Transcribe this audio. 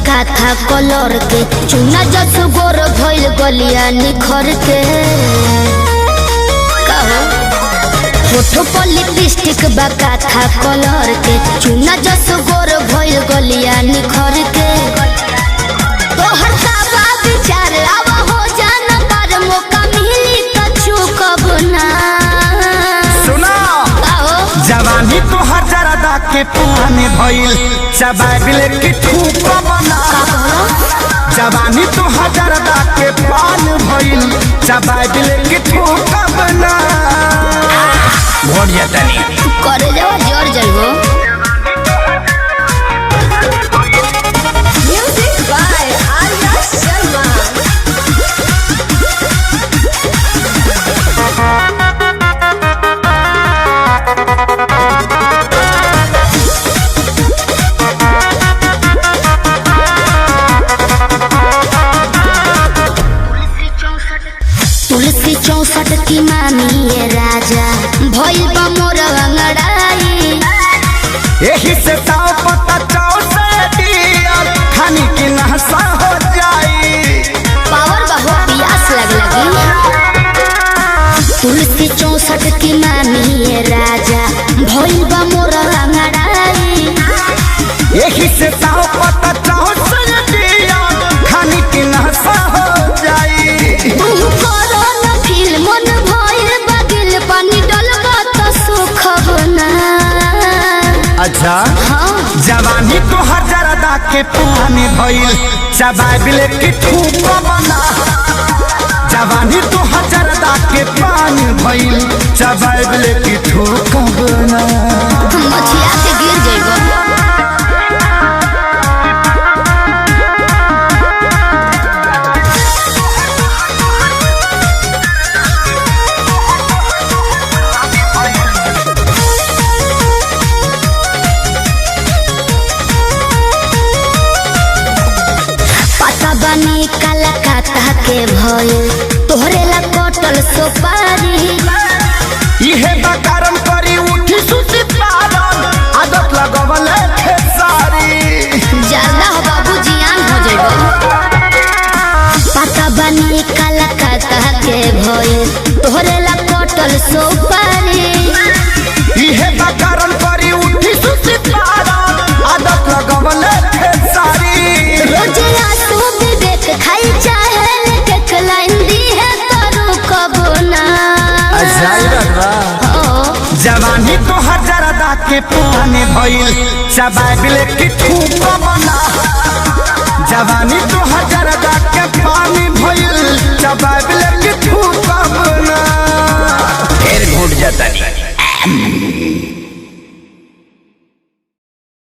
काथा colour के चुना जस गोर भइल गलिया निखर के होठो पर लिपस्टिक बा काथा कलर के चुना जस गोर भइल गलिया निखर के तोहर साबा विचार आवा हो जाना पर मौका मिली त चूकब ना सुना जवानी तो हजारदा के पानी भइल चबाइल की ठूक बना जवानी तो हजारदा के पान भइल चबाइल की ठूक बना भोर जतनी करे जाओ जोर जइबो म्यूजिक बाय आर्या शर्मा तुलसी 64 की मामी ये राजा भइल बा मोर अंगड़ाई यही से ताव पता चाव से दिया खानी की नहसा हो जाई पावर बहु प्यास लगी तुलसी 64 की मामी ये राजा भइल बा मोर अंगड़ाई यही से ताव पता चाव से दिया खानी की नहसा हो जाई तू करो न फील मन भइल बगिल पानी डलबा त सुख बना अच्छा हाँ जवानी तो हजारदा के पानी भइल चबाइल की ठूक बना जवानी तो हजारदा के पानी भइल चबाइल की ठूक बना मछिया के गिर जइबो बनी कलकत्ता के भइल तोहरे ला कटल सुपारी इहे बकारम करी उठी सुती पारन आदत लगवल खेसारी ज्यादा हो बाबू जियान हो जइबो पता बनी कलकत्ता के भइल तोहरे ला कटल सुपारी इहे बकारम करी उठी सुती पारन आदत लगवल खेसारी रोज आंसू विवेक खाई चाहे केक लाइन दी है करू कबो ना जवानी तो हजारदा के पानी भइल चबाइल की ठूक बना जवानी तो हजार